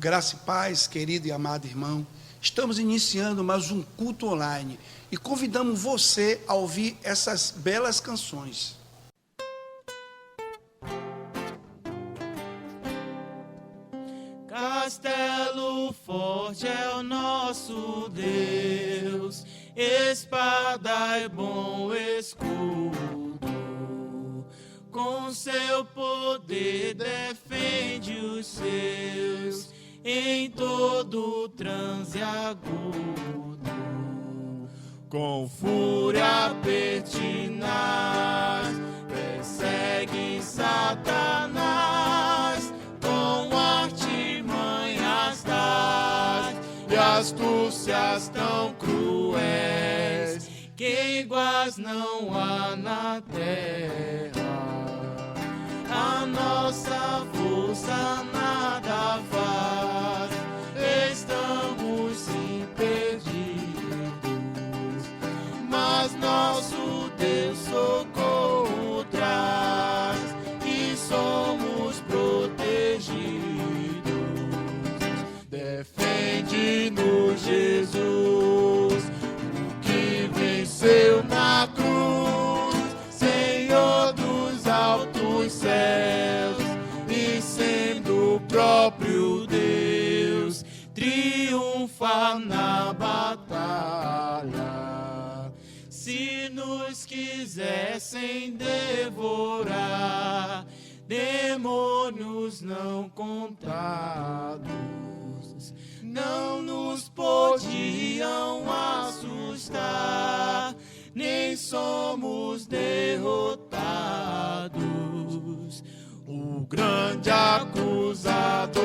Graça e paz, querido e amado irmão. Estamos iniciando mais um culto online e convidamos você a ouvir essas belas canções. Castelo forte é o nosso Deus, espada e bom escudo. Com seu poder defende os seus em todo transe agudo. Com fúria pertinaz persegue Satanás, com artimanhas das e astúcias tão cruéis que iguais não há na terra. A nossa força nada faz, estamos sim perdidos, mas nosso Deus socorro traz e somos protegidos. Defende-nos, Jesus, o que venceu na cruz, Senhor dos altos céus, e sendo o próprio Deus, triunfa na batalha. Se nos quisessem devorar, demônios não contados não nos podiam assustar, nem somos derrotados. O grande acusador,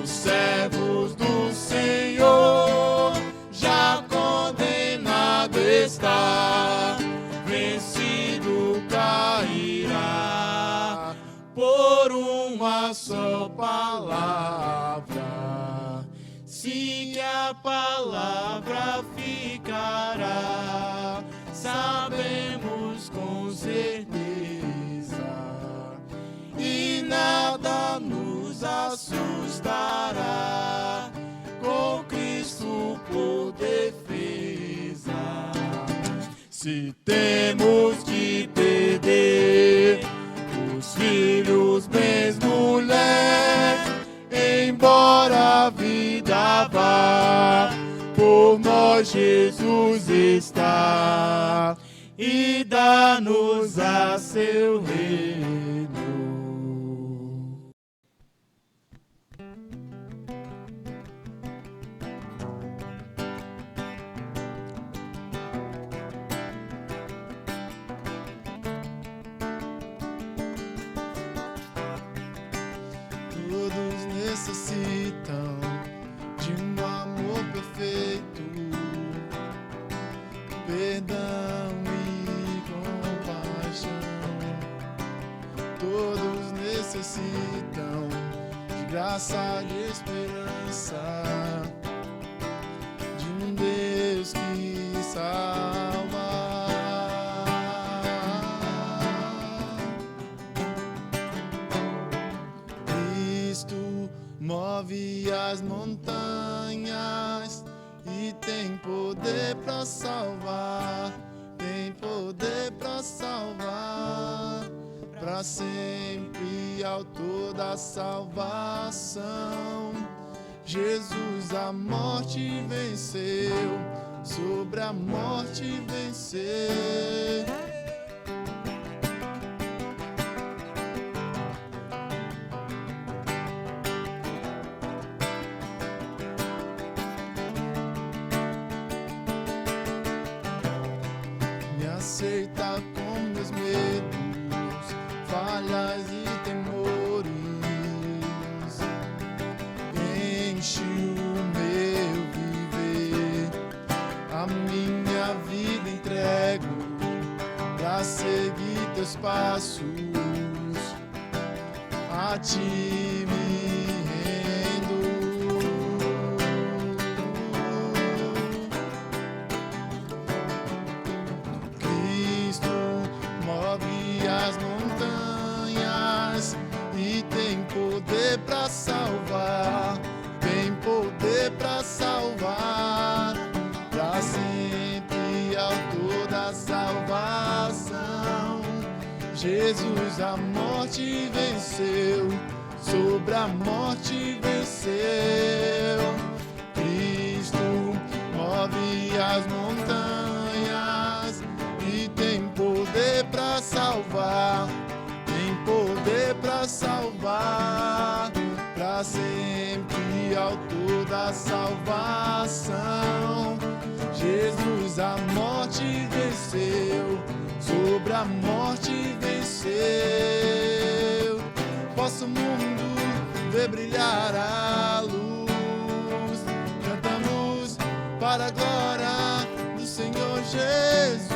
os servos do Senhor, já condenado está, vencido cairá por uma só palavra. Sim, que a palavra ficará, sabemos com certeza, e nada nos assustará, com Cristo por defesa. Se temos que perder os filhos, bens, mulher, embora a vida vá, por nós Jesus está, e dá-nos a seu reino. Todos necessitam de um amor perfeito, perdão e compaixão. Todos necessitam de graça e esperança, de um Deus que salva. Move as montanhas e tem poder para salvar, tem poder para salvar, para sempre autor da salvação. Jesus a morte venceu, sobre a morte vencer. Aceita com meus medos, falhas e temores, enche o meu viver, a minha vida entrego pra seguir teus passos, a ti me rendo. As montanhas e tem poder para salvar. Jesus a morte venceu, sobre a morte venceu. Cristo move as montanhas e tem poder para salvar, tem poder para salvar, para sempre autor da salvação. Jesus a morte venceu, sobre a morte venceu. Vosso mundo vê brilhar a luz, cantamos para a glória do Senhor Jesus.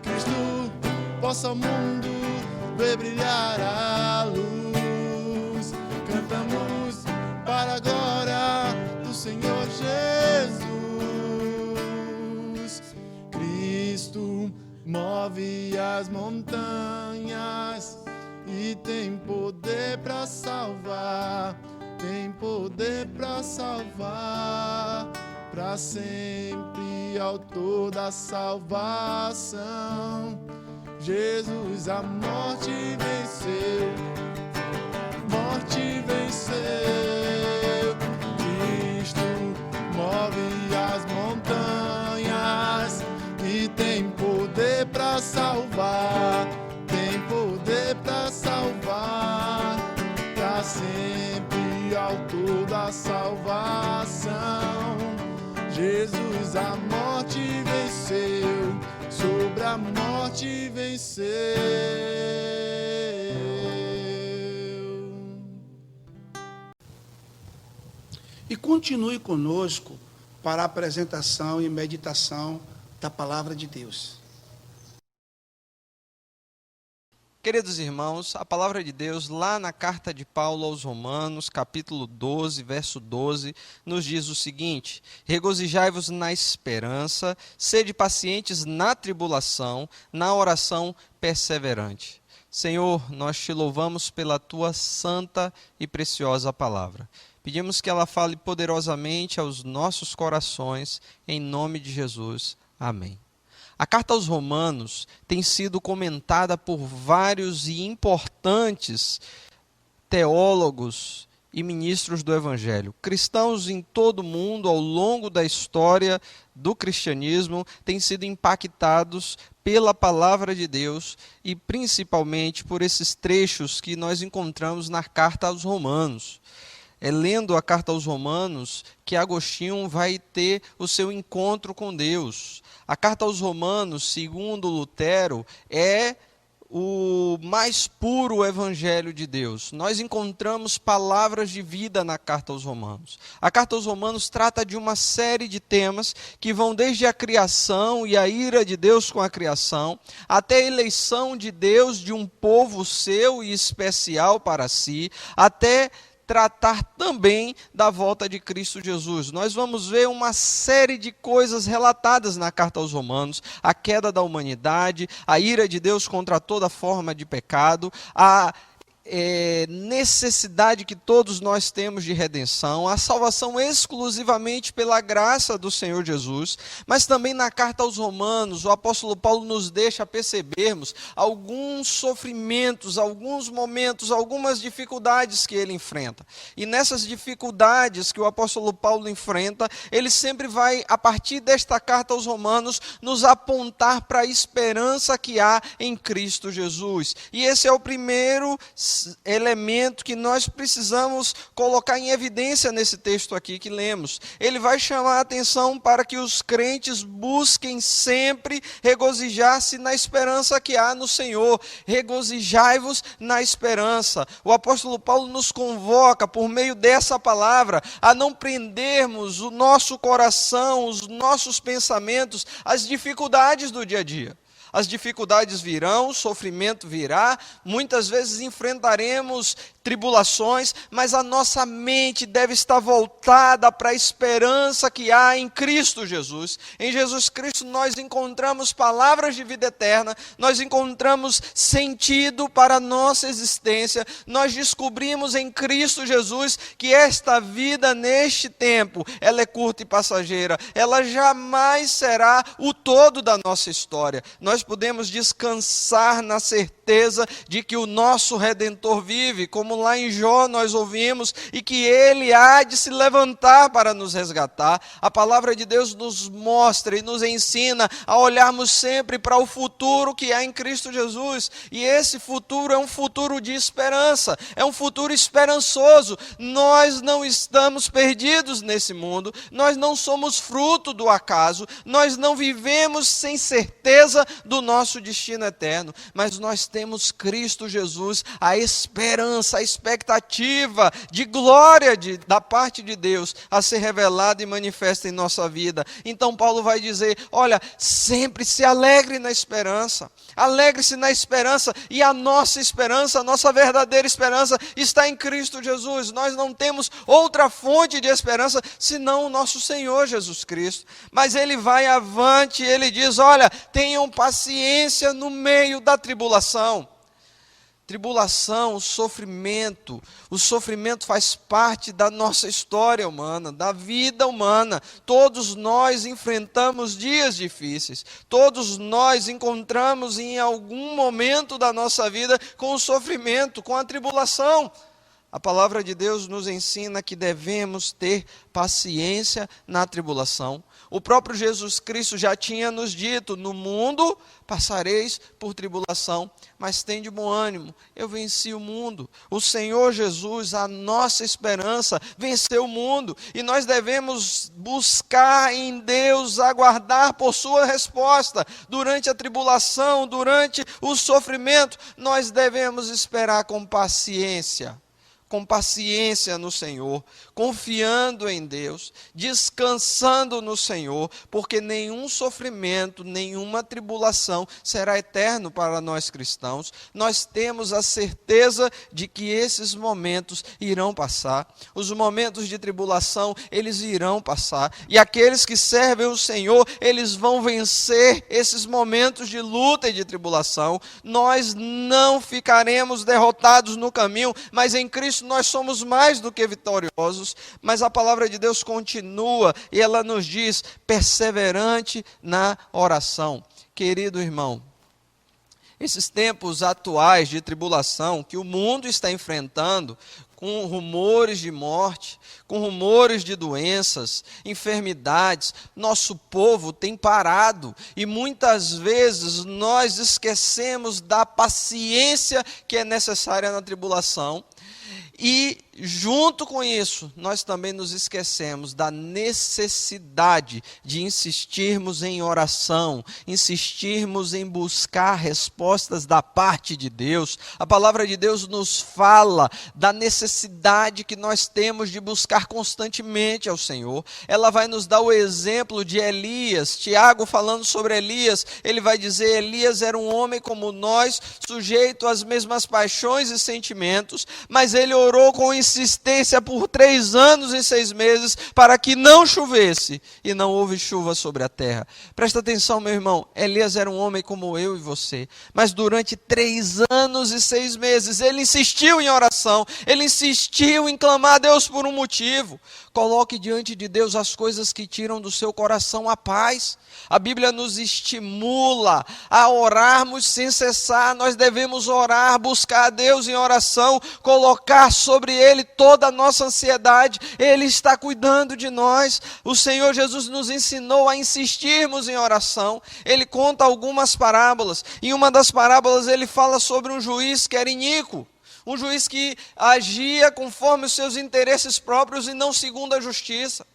Cristo, vosso mundo vê brilhar a luz, cantamos para a glória do Senhor Jesus. Cristo move as montanhas e tem poder para salvar, tem poder para salvar, para sempre autor da salvação. Jesus a morte venceu, morte venceu. Cristo move as montanhas e tem poder para salvar, tem poder para salvar, para sempre autor da salvação. Jesus a morte venceu, sobre a morte venceu. E continue conosco para a apresentação e meditação da palavra de Deus. Queridos irmãos, a palavra de Deus lá na carta de Paulo aos Romanos, capítulo 12, verso 12, nos diz o seguinte: regozijai-vos na esperança, sede pacientes na tribulação, na oração perseverante. Senhor, nós te louvamos pela tua santa e preciosa palavra. Pedimos que ela fale poderosamente aos nossos corações, em nome de Jesus. Amém. A carta aos Romanos tem sido comentada por vários e importantes teólogos e ministros do Evangelho. Cristãos em todo o mundo, ao longo da história do cristianismo, têm sido impactados pela palavra de Deus e principalmente por esses trechos que nós encontramos na carta aos Romanos. É lendo a carta aos Romanos que Agostinho vai ter o seu encontro com Deus. A carta aos Romanos, segundo Lutero, é o mais puro evangelho de Deus. Nós encontramos palavras de vida na carta aos Romanos. A carta aos Romanos trata de uma série de temas que vão desde a criação e a ira de Deus com a criação, até a eleição de Deus de um povo seu e especial para si, até tratar também da volta de Cristo Jesus. Nós vamos ver uma série de coisas relatadas na carta aos Romanos: a queda da humanidade, a ira de Deus contra toda forma de pecado, a necessidade que todos nós temos de redenção, a salvação exclusivamente pela graça do Senhor Jesus. Mas também na carta aos Romanos, o apóstolo Paulo nos deixa percebermos alguns sofrimentos, alguns momentos, algumas dificuldades que ele enfrenta. E nessas dificuldades que o apóstolo Paulo enfrenta, ele sempre vai, a partir desta carta aos Romanos, nos apontar para a esperança que há em Cristo Jesus. E esse é o primeiro elemento que nós precisamos colocar em evidência nesse texto aqui que lemos. Ele vai chamar a atenção para que os crentes busquem sempre regozijar-se na esperança que há no Senhor. Regozijai-vos na esperança. O apóstolo Paulo nos convoca, por meio dessa palavra, a não prendermos o nosso coração, os nossos pensamentos às dificuldades do dia a dia. As dificuldades virão, o sofrimento virá, muitas vezes enfrentaremos tribulações, mas a nossa mente deve estar voltada para a esperança que há em Cristo Jesus. Em Jesus Cristo nós encontramos palavras de vida eterna, nós encontramos sentido para a nossa existência, nós descobrimos em Cristo Jesus que esta vida neste tempo, ela é curta e passageira, ela jamais será o todo da nossa história. Nós podemos descansar na certeza de que o nosso Redentor vive, como lá em Jó nós ouvimos, e que Ele há de se levantar para nos resgatar. A palavra de Deus nos mostra e nos ensina a olharmos sempre para o futuro que há em Cristo Jesus, e esse futuro é um futuro de esperança, é um futuro esperançoso. Nós não estamos perdidos nesse mundo, nós não somos fruto do acaso, nós não vivemos sem certeza do nosso destino eterno, mas nós temos Cristo Jesus, a esperança, a expectativa de glória da parte de Deus a ser revelada e manifesta em nossa vida. Então Paulo vai dizer, olha, sempre se alegre na esperança, alegre-se na esperança, e a nossa esperança, a nossa verdadeira esperança está em Cristo Jesus. Nós não temos outra fonte de esperança senão o nosso Senhor Jesus Cristo. Mas ele vai avante, ele diz, olha, tenham paciência no meio da tribulação. Tribulação, o sofrimento faz parte da nossa história humana, da vida humana. Todos nós enfrentamos dias difíceis, todos nós encontramos em algum momento da nossa vida com o sofrimento, com a tribulação. A palavra de Deus nos ensina que devemos ter paciência na tribulação. O próprio Jesus Cristo já tinha nos dito, no mundo passareis por tribulação, mas tende bom ânimo, eu venci o mundo. O Senhor Jesus, a nossa esperança, venceu o mundo, e nós devemos buscar em Deus, aguardar por sua resposta. Durante a tribulação, durante o sofrimento, nós devemos esperar com paciência no Senhor, confiando em Deus, descansando no Senhor, porque nenhum sofrimento, nenhuma tribulação será eterno para nós cristãos. Nós temos a certeza de que esses momentos irão passar. Os momentos de tribulação, eles irão passar, e aqueles que servem o Senhor, eles vão vencer esses momentos de luta e de tribulação. Nós não ficaremos derrotados no caminho, mas em Cristo nós somos mais do que vitoriosos. Mas a palavra de Deus continua e ela nos diz, perseverante na oração. Querido irmão, esses tempos atuais de tribulação que o mundo está enfrentando, com rumores de morte, com rumores de doenças, enfermidades, nosso povo tem parado, e muitas vezes nós esquecemos da paciência que é necessária na tribulação. E junto com isso, nós também nos esquecemos da necessidade de insistirmos em oração, insistirmos em buscar respostas da parte de Deus. A palavra de Deus nos fala da necessidade que nós temos de buscar constantemente ao Senhor. Ela vai nos dar o exemplo de Elias. Tiago, falando sobre Elias, ele vai dizer, Elias era um homem como nós, sujeito às mesmas paixões e sentimentos, mas ele orou com insistência por 3 anos e 6 meses para que não chovesse, e não houve chuva sobre a terra. Presta atenção, meu irmão, Elias era um homem como eu e você, mas durante 3 anos e 6 meses, ele insistiu em oração, ele insistiu em clamar a Deus por um motivo. Coloque diante de Deus as coisas que tiram do seu coração a paz. A Bíblia nos estimula a orarmos sem cessar. Nós devemos orar, buscar a Deus em oração, colocar sobre Ele toda a nossa ansiedade. Ele está cuidando de nós. O Senhor Jesus nos ensinou a insistirmos em oração. Ele conta algumas parábolas. Em uma das parábolas ele fala sobre um juiz que era iníquo. Um juiz que agia conforme os seus interesses próprios e não segundo a justiça.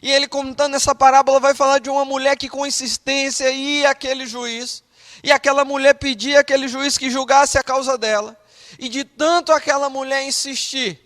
E ele, contando essa parábola, vai falar de uma mulher que com insistência ia àquele juiz. E aquela mulher pedia àquele juiz que julgasse a causa dela. E de tanto aquela mulher insistir,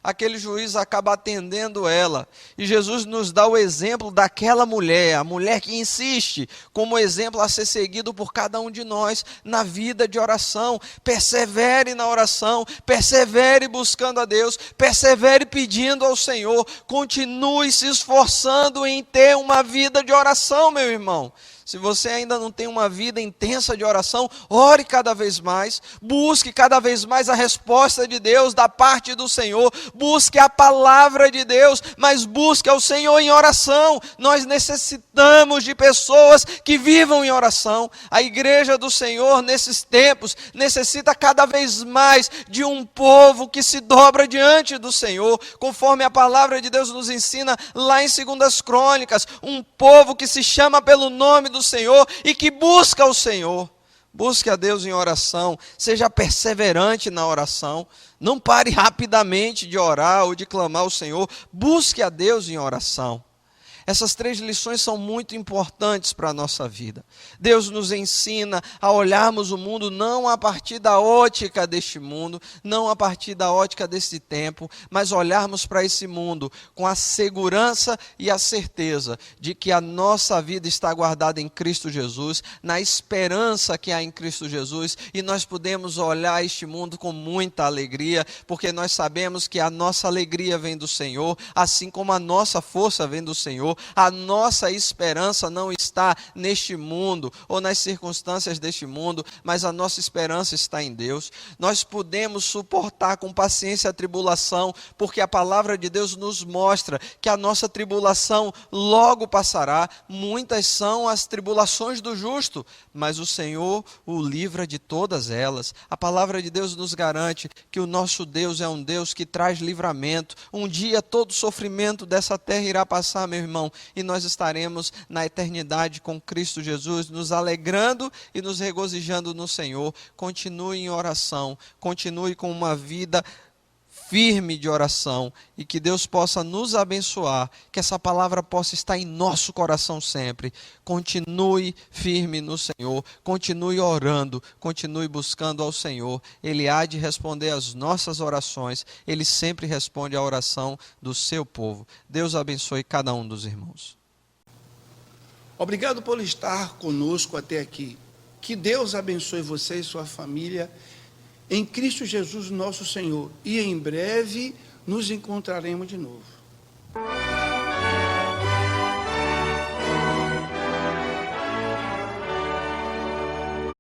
aquele juiz acaba atendendo ela. E Jesus nos dá o exemplo daquela mulher, a mulher que insiste, como exemplo a ser seguido por cada um de nós na vida de oração. Persevere na oração, persevere buscando a Deus, persevere pedindo ao Senhor, continue se esforçando em ter uma vida de oração, meu irmão. Se você ainda não tem uma vida intensa de oração, ore cada vez mais, busque cada vez mais a resposta de Deus da parte do Senhor, busque a palavra de Deus, mas busque ao Senhor em oração. Nós necessitamos de pessoas que vivam em oração. A igreja do Senhor nesses tempos necessita cada vez mais de um povo que se dobra diante do Senhor, conforme a palavra de Deus nos ensina lá em 2 Crônicas, um povo que se chama pelo nome do Senhor e que busca o Senhor. Busque a Deus em oração, seja perseverante na oração, não pare rapidamente de orar ou de clamar ao Senhor, busque a Deus em oração. Essas 3 lições são muito importantes para a nossa vida. Deus nos ensina a olharmos o mundo não a partir da ótica deste mundo, não a partir da ótica desse tempo, mas olharmos para esse mundo com a segurança e a certeza de que a nossa vida está guardada em Cristo Jesus, na esperança que há em Cristo Jesus, e nós podemos olhar este mundo com muita alegria, porque nós sabemos que a nossa alegria vem do Senhor, assim como a nossa força vem do Senhor. A nossa esperança não está neste mundo ou nas circunstâncias deste mundo, mas a nossa esperança está em Deus. Nós podemos suportar com paciência a tribulação, porque a palavra de Deus nos mostra que a nossa tribulação logo passará. Muitas são as tribulações do justo, mas o Senhor o livra de todas elas. A palavra de Deus nos garante que o nosso Deus é um Deus que traz livramento. Um dia todo sofrimento dessa terra irá passar, meu irmão, e nós estaremos na eternidade com Cristo Jesus, nos alegrando e nos regozijando no Senhor. Continue em oração, continue com uma vida firme de oração, e que Deus possa nos abençoar, que essa palavra possa estar em nosso coração sempre. Continue firme no Senhor, continue orando, continue buscando ao Senhor. Ele há de responder às nossas orações, Ele sempre responde à oração do seu povo. Deus abençoe cada um dos irmãos. Obrigado por estar conosco até aqui. Que Deus abençoe você e sua família em Cristo Jesus nosso Senhor. E em breve nos encontraremos de novo.